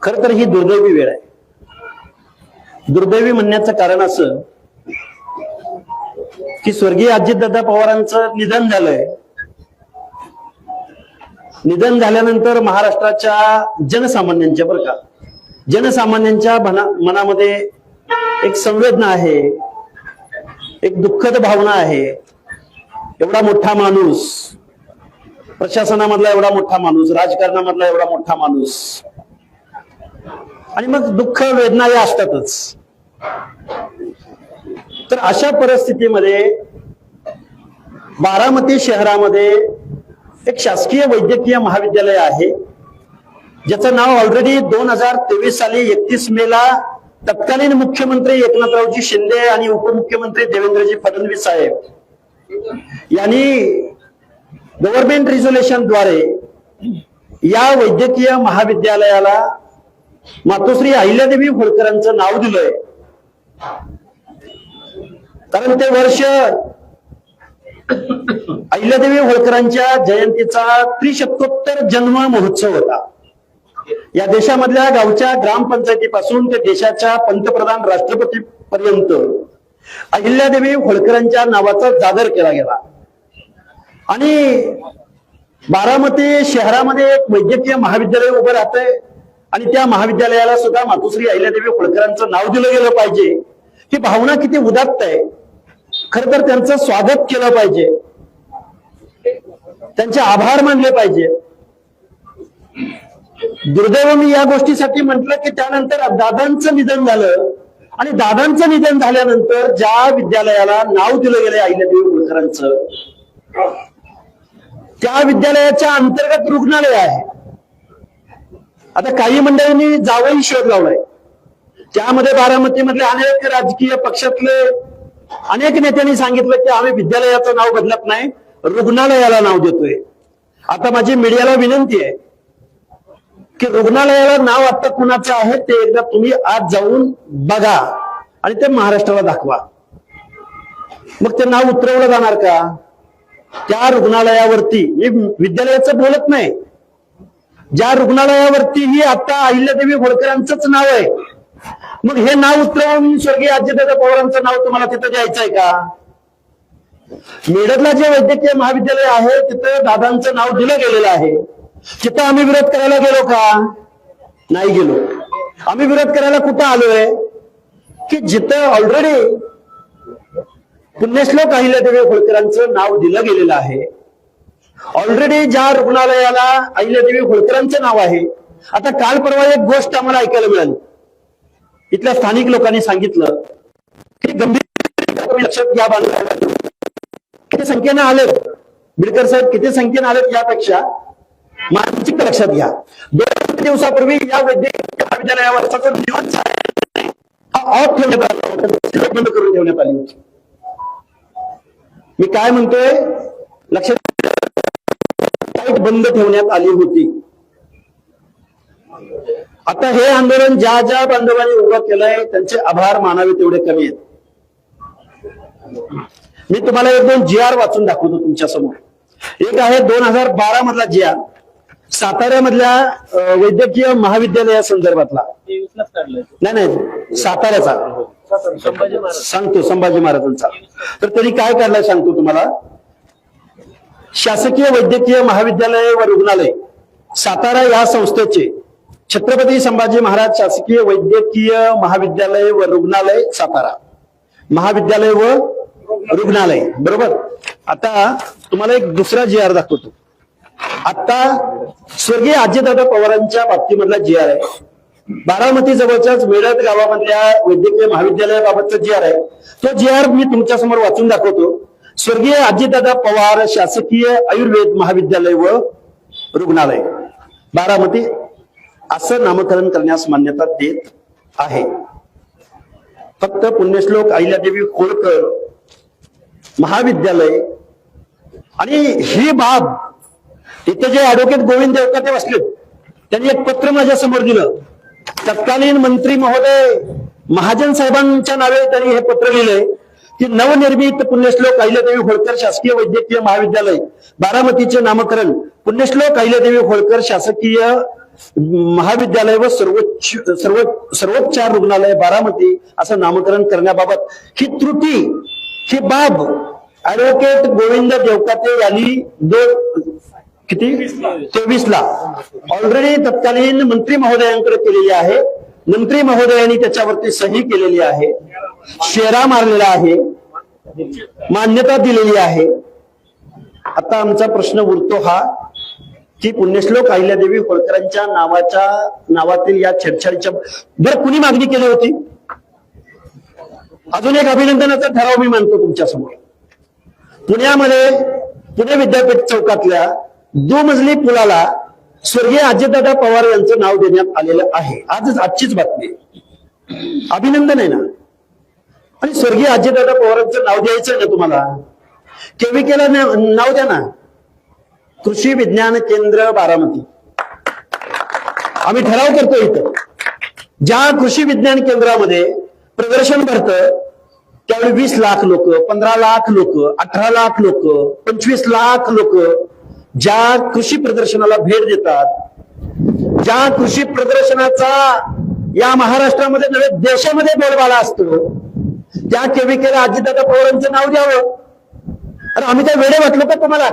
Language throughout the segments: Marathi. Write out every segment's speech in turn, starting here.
खर तर ही दुर्दैवी वेळ आहे। दुर्दैवी म्हणण्याचं कारण असं की स्वर्गीय अजितदादा पवारांचं निधन झालंय। निधन झाल्यानंतर महाराष्ट्राच्या जनसामान्यांच्या बरं का जनसामान्यांच्या मनामध्ये एक संवेदना आहे, एक दुःखद भावना आहे। एवढा मोठा माणूस, प्रशासनामधला एवढा मोठा माणूस, राजकारणामधला एवढा मोठा माणूस, आणि मग दुःख वेदना या असतातच। तर अशा परिस्थितीमध्ये बारामती शहरामध्ये एक शासकीय वैद्यकीय महाविद्यालय आहे, ज्याचं नाव ऑलरेडी 2023 साली 31 मेला तत्कालीन मुख्यमंत्री एकनाथरावजी शिंदे आणि उपमुख्यमंत्री देवेंद्रजी फडणवीस साहेब यांनी गव्हर्नमेंट रिझोल्युशन द्वारे या वैद्यकीय महाविद्यालयाला मातोश्री अहिल्यादेवी होळकरांचं नाव दिलंय। कारण ते वर्ष अहिल्यादेवी होळकरांच्या जयंतीचा त्रिशतकोत्तर जन्म महोत्सव होता। या देशामधल्या गावच्या ग्रामपंचायतीपासून ते देशाच्या पंतप्रधान राष्ट्रपती पर्यंत अहिल्यादेवी होळकरांच्या नावाचा जागर केला गेला। आणि बारामती शहरामध्ये एक वैद्यकीय महाविद्यालय उभं राहतंय आणि त्या महाविद्यालयाला सुद्धा मातोश्री अहिल्यादेवी होळकरांचं नाव दिलं गेलं पाहिजे। ही भावना किती उदात्त आहे। खर तर त्यांचं स्वागत केलं पाहिजे, त्यांचे आभार मानले पाहिजे। दुर्दैव मी या गोष्टीसाठी म्हटलं की त्यानंतर दादांचं निधन झालं आणि दादांचं निधन झाल्यानंतर ज्या विद्यालयाला नाव दिलं गेलं अहिल्यादेवी होळकरांचं, त्या विद्यालयाच्या अंतर्गत रुग्णालय आहे। आता काही मंडळींनी जावंही शोध लावलाय, त्यामध्ये बारामतीमधले अनेक राजकीय पक्षातले अनेक नेत्यांनी सांगितलं की आम्ही विद्यालयाचं नाव बदलत नाही, रुग्णालयाला नाव देतोय। आता माझी मीडियाला विनंती आहे की रुग्णालयाला नाव आता कुणाचं आहे ते एकदा तुम्ही आज जाऊन बघा आणि ते महाराष्ट्राला दाखवा। मग ते नाव उतरवलं जाणार का? त्या रुग्णालयावरती, मी विद्यालयाचं बोलत नाही, ज्या रुग्णालयावरती ही आता अहिल्यादेवी होळकरांचंच नाव आहे, मग हे नाव उतरवून स्वर्गीय अजितदादा पवारांचं नाव तुम्हाला तिथं द्यायचंय का? मेडदला जे वैद्यकीय महाविद्यालय आहे तिथं दादांचं नाव दिलं गेलेलं आहे, तिथं आम्ही विरोध करायला गेलो का? नाही गेलो। आम्ही विरोध करायला कुठं आलोय की जिथं ऑलरेडी पुण्यश्लोक अहिल्यादेवी होळकरांचं नाव दिलं गेलेलं आहे, ऑलरेडी ज्या रुग्णालयाला अहिल्यादेवी होळकरांचं नाव आहे। आता काल परवा एक गोष्ट आम्हाला ऐकायला मिळाली, इथल्या स्थानिक लोकांनी सांगितलं की गंभीर लक्षात घ्या, किती संख्येने आले बिडकर साहेब, किती संख्येने आलेत यापेक्षा मानसिक लक्षात घ्या। 2 दिवसापूर्वी या वैद्यकीय महाविद्यालयावरचा जो निवास आहे हा ऑफ ठेवण्यात आला होता, बंद करून ठेवण्यात आली होती। मी काय म्हणतोय लक्षात, बंद ठेवण्यात आली होती। आता हे आंदोलन ज्या ज्या बांधवांनी उभं केलंय त्यांचे आभार मानावे तेवढे कमी आहेत। मी तुम्हाला 1-2 GR वाचून दाखवतो तुमच्या समोर। एक आहे 2012 मधला GR, साताऱ्यामधल्या वैद्यकीय महाविद्यालया संदर्भातला, नाही साताऱ्याचा सांगतो, संभाजी महाराजांचा। तर त्यांनी काय काढलाय सांगतो तुम्हाला। शासकीय वैद्यकीय महाविद्यालय व रुग्णालय सातारा या संस्थेचे छत्रपती संभाजी महाराज शासकीय वैद्यकीय महाविद्यालय व रुग्णालय सातारा, महाविद्यालय व रुग्णालय, बरोबर। आता तुम्हाला एक दुसरा GR दाखवतो। आता स्वर्गीय अजितदादा पवारांच्या बाबतीमधला GR आहे, बारामती जवळच्याच मेडद गावामधल्या वैद्यकीय महाविद्यालयाबाबतचा GR आहे। तो GR मी तुमच्या समोर वाचून दाखवतो। स्वर्गीय अजितदादा पवार शासकीय आयुर्वेद महाविद्यालय व रुग्णालय बारामती असं नामकरण करण्यास मान्यता देत आहे। फक्त पुण्यश्लोक अहिल्यादेवी होळकर महाविद्यालय, आणि ही बाब इथे जे ऍडव्होकेट गोविंद देवकाते बसले त्यांनी एक पत्र माझ्या समोर दिलं। तत्कालीन मंत्री महोदय महाजन साहेबांच्या नावे त्यांनी हे पत्र लिहिलंय की नवनिर्मित पुण्यश्लोक अहिल्यादेवी होळकर शासकीय वैद्यकीय महाविद्यालय बारामतीचे नामकरण पुण्यश्लोक अहिल्यादेवी होळकर शासकीय महाविद्यालय व सर्वोच्चार रुग्णालय बारामती असं नामकरण करण्याबाबत ही त्रुटी, ही बाब ऍडव्होकेट गोविंद देवकाते यांनी 23 ला ऑलरेडी तत्कालीन मंत्री महोदयांकडे केलेली आहे. मंत्री महोदयांनी त्याच्यावरती सही केलेली आहे, शेरा मारलेला आहे, मान्यता दिलेली आहे. आता आमचा प्रश्न उरतो हा की पुण्यश्लोक अहिल्यादेवी होळकरांच्या नावातील या छेडछाडीच्या बरं कुणी मागणी केली होती? अजून एक अभिनंदनाचा ठराव मी मानतो तुमच्या समोर. पुण्यामध्ये पुणे विद्यापीठ चौकातल्या दुमजली पुलाला स्वर्गीय अजितदादा पवार यांचं नाव देण्यात आलेलं आहे. आजचीच बातमी, अभिनंदन आहे ना. आणि स्वर्गीय अजितदादा पवारांचं नाव द्यायचं ना तुम्हाला, केविकेला नाव द्या ना, कृषी विज्ञान केंद्र बारामती. आम्ही ठराव करतो इथं, ज्या कृषी विज्ञान केंद्रामध्ये प्रदर्शन भरतं त्यावेळी 20 लाख लोक, 15 लाख लोक, 18 लाख लोक, 25 लाख लोक ज्या कृषी प्रदर्शनाला भेट देतात, ज्या कृषी प्रदर्शनाचा या महाराष्ट्रामध्ये नव्हे देशामध्ये बोलबाला असतो, त्या केविकेला अजितदादा पवारांचं नाव द्यावं. अरे आम्ही काय वेडे वाटलो का तुम्हाला?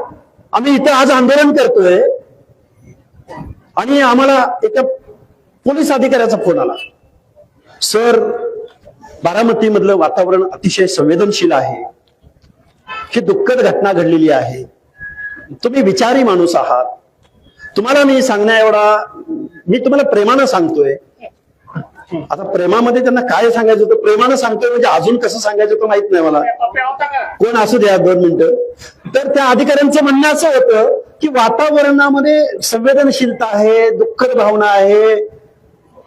आम्ही इथं आज आंदोलन करतोय आणि आम्हाला एका पोलीस अधिकाऱ्याचा फोन आला, सर बारामती मधलं वातावरण अतिशय संवेदनशील आहे, ही दुःखद घटना घडलेली आहे, तुम्ही विचारी माणूस आहात, तुम्हाला मी सांगण्या एवढा मी तुम्हाला प्रेमानं सांगतोय. आता प्रेमामध्ये त्यांना काय सांगायचं होतं, प्रेमानं सांगतोय म्हणजे अजून कसं सांगायचं होतं माहित नाही मला, कोण असू द्या 2 मिनिटं. तर त्या अधिकाऱ्यांचं म्हणणं असं होतं की वातावरणामध्ये संवेदनशीलता आहे, दुःखद भावना आहे.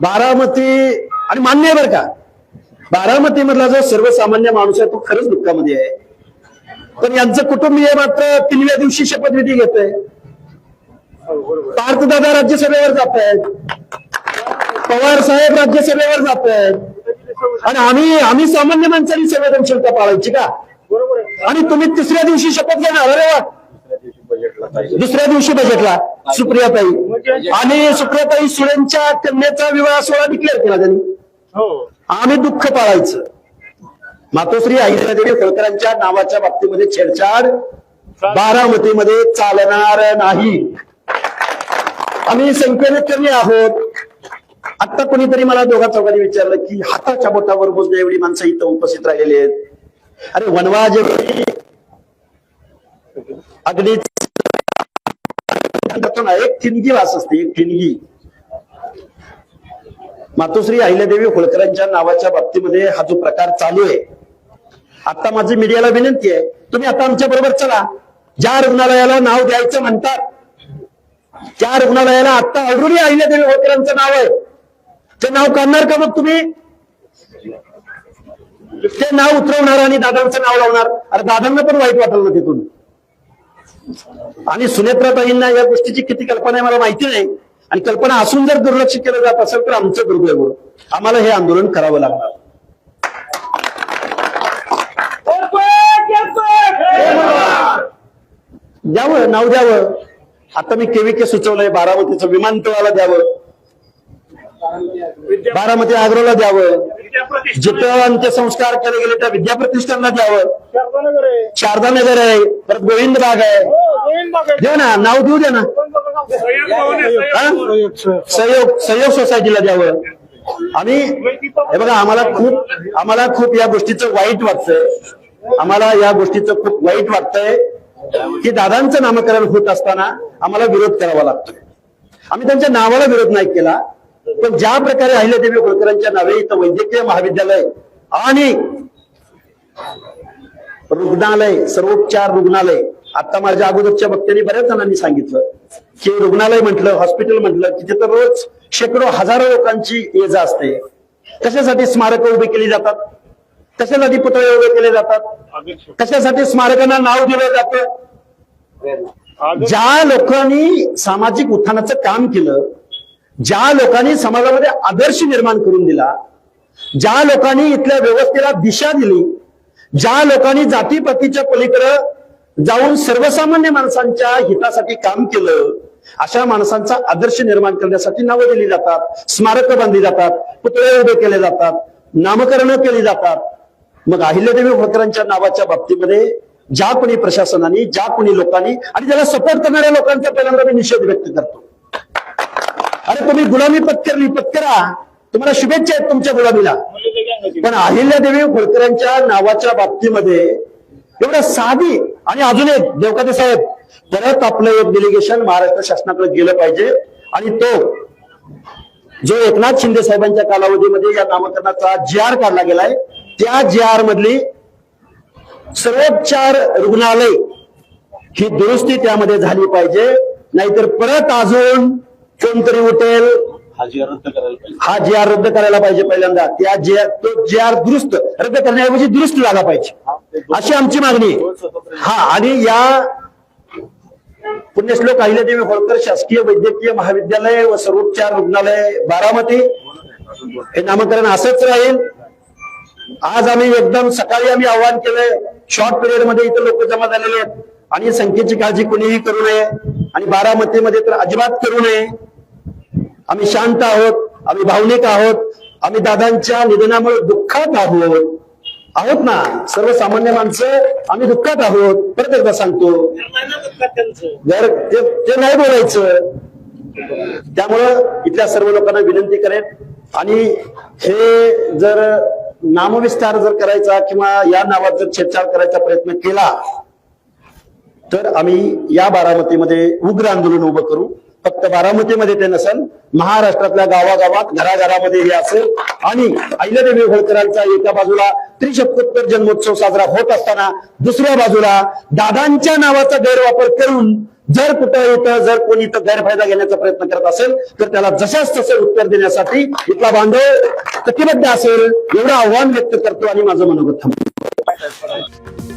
बारामती, आणि मान्य आहे बरं का, बारामती मधला जो सर्वसामान्य माणूस आहे तो खरंच दुःखामध्ये आहे. पण यांचं कुटुंबीय मात्र 3व्या दिवशी शपथविधी घेत आहे. पार्थदादा राज्यसभेवर जात आहेत, पवार साहेब राज्यसभेवर जात आहेत, आणि आम्ही सामान्य माणसांनी संवेदनशीलता पाळायची का? आणि तुम्ही 3ऱ्या दिवशी शपथ घेणार. अरे वा, 2ऱ्या दिवशी बजेटला सुप्रियाताई आणि सुप्रियाताई सुळेंच्या कन्याचा विवाह सोहळा डिक्लेअर केला त्यांनी. आम्ही दुःख पाळायचं. मातोश्री अहिल्यादेवी होळकरांच्या नावाच्या बाबतीमध्ये छेडछाड बारामतीमध्ये चालणार नाही. आम्ही संख्येने कमी आहोत. आता कोणीतरी मला 2-4 विचारलं की हाताच्या बोटावर मोजण्या एवढी माणसं इथं उपस्थित राहिलेली आहेत. अरे वनवाज अगदीच एक ठिणगी वास असते, एक ठिणगी. मातोश्री अहिल्यादेवी होळकरांच्या नावाच्या बाबतीमध्ये हा जो प्रकार चालू आहे, आता माझी मीडियाला विनंती आहे, तुम्ही आता आमच्या बरोबर चला. ज्या रुग्णालयाला नाव द्यायचं म्हणतात त्या रुग्णालयाला आता ऑलरेडी अहिल्यादेवी होळकरांचं नाव आहे, ते नाव काढणार का? मग तुम्ही ते नाव उतरवणार आणि दादांचं नाव लावणार. अरे दादांना पण वाईट वाटलं ना तिथून. आणि सुनेत्राताईंना या गोष्टीची किती कल्पना आहे मला माहिती नाही, आणि कल्पना असून जर दुर्लक्ष केलं जात असेल तर आमचं दुर्दैव, आम्हाला हे आंदोलन करावं लागणार. द्यावं, नाव द्यावं. आता मी केविके सुचवलंय, बारामतीचं विमानतळाला द्यावं, बारामती आग्रोला द्यावं, जिथं अंत्यसंस्कार केले गेले त्या विद्याप्रतिष्ठानला द्यावं, शारदा नगर आहे, परत गोविंद बाग आहे, देऊ ना, नाव देऊ द्या ना. सहयोग सोसायटीला द्यावं. आम्ही हे बघा, आम्हाला खूप या गोष्टीचं वाईट वाटतंय, आम्हाला या गोष्टीचं खूप वाईट वाटतंय की दादांचं नामकरण होत असताना आम्हाला विरोध करावा लागतोय. आम्ही त्यांच्या नावाला विरोध नाही केला, पण ज्या प्रकारे अहिल्यादेवी होळकरांच्या नावे इथं वैद्यकीय महाविद्यालय आणि रुग्णालय, सर्वोपचार रुग्णालय, आता माझ्या अगोदरच्या वक्त्यांनी बऱ्याच जणांनी सांगितलं की रुग्णालय म्हटलं, हॉस्पिटल म्हटलं की तिथं रोज शेकडो हजारो लोकांची ये जा असते. कशासाठी स्मारकं उभी केली जातात, कशासाठी पुतळे उभे केले जातात, कशासाठी स्मारकांना नाव दिलं जातं? ज्या लोकांनी सामाजिक उत्थानाचं काम केलं, ज्या लोकांनी समाजामध्ये आदर्श निर्माण करून दिला, ज्या लोकांनी इथल्या व्यवस्थेला दिशा दिली, ज्या लोकांनी जातीपातीच्या पलीकडे जाऊन सर्वसामान्य माणसांच्या हितासाठी काम केलं, अशा माणसांचा आदर्श निर्माण करण्यासाठी नावं दिली जातात, स्मारकं बांधली जातात, पुतळे उभे केले जातात, नामकरण केली जातात. मग अहिल्यादेवी होळकरांच्या नावाच्या बाबतीमध्ये ज्या कोणी प्रशासनाने, ज्या कोणी लोकांनी आणि ज्याला सपोर्ट करणाऱ्या लोकांचा पहिल्यांदा मी निषेध व्यक्त करतो. अरे तुम्ही गुलामी पत्करा, तुम्हाला शुभेच्छा आहेत तुमच्या गुलामीला, पण अहिल्यादेवी होळकरांच्या नावाच्या बाबतीमध्ये एवढं साधी. आणि अजून एक देवकाते साहेब, परत आपलं एक डेलिगेशन महाराष्ट्र शासनाकडे गेलं पाहिजे आणि तो जो एकनाथ शिंदे साहेबांच्या कालावधीमध्ये या नामकरणाचा GR काढला गेलाय, त्या GR मधली सर्वोपचार रुग्णालय ही दुरुस्ती त्यामध्ये झाली पाहिजे. नाहीतर परत अजून कोणतरी उठेल, हा GR रद्द करायला पाहिजे. पहिल्यांदा तो GR दुरुस्त रद्द करण्याऐवजी दुरुस्त झाला पाहिजे, अशी आमची मागणी आहे. हा, आणि या पुण्यश्लोक अहिल्यादेवी होळकर शासकीय वैद्यकीय महाविद्यालय व सर्वोपचार रुग्णालय बारामती हे नामकरण असंच राहील. आज आम्ही एकदम सकाळी आम्ही आवाहन केलंय, शॉर्ट पिरियड मध्ये इथं लोक जमा झालेले आहेत आणि संख्येची काळजी कोणीही करू नये आणि बारामतीमध्ये तर अजिबात करू नये. आम्ही शांत आहोत, आम्ही भावनिक आहोत, आम्ही दादांच्या निधनामुळे दुःखात आहोत ना, सर्वसामान्य माणसं आम्ही दुःखात आहोत. परत एकदा सांगतो, ते नाही बोलायचं. त्यामुळं इथल्या सर्व लोकांना विनंती करेन, आणि हे जर नामविस्तार जर करायचा किंवा या नावात जर छेडछाड करायचा प्रयत्न केला तर आम्ही या बारामतीमध्ये उग्र आंदोलन उभं करू. फक्त बारामतीमध्ये ते नसेल, महाराष्ट्रातल्या गावागावात घराघरामध्ये हे असेल. आणि अहिल्यादेवी होळकरांचा एका बाजूला त्रिशतकोत्तर जन्मोत्सव साजरा होत असताना दुसऱ्या बाजूला दादांच्या नावाचा गैरवापर करून जर कुठं इथं जर कोणी इथं गैरफायदा घेण्याचा प्रयत्न करत असेल तर त्याला जशाच तसे उत्तर देण्यासाठी इथला बांधव कटिबद्ध असेल, एवढं आव्हान व्यक्त करतो आणि माझं मनोगत थांबतो.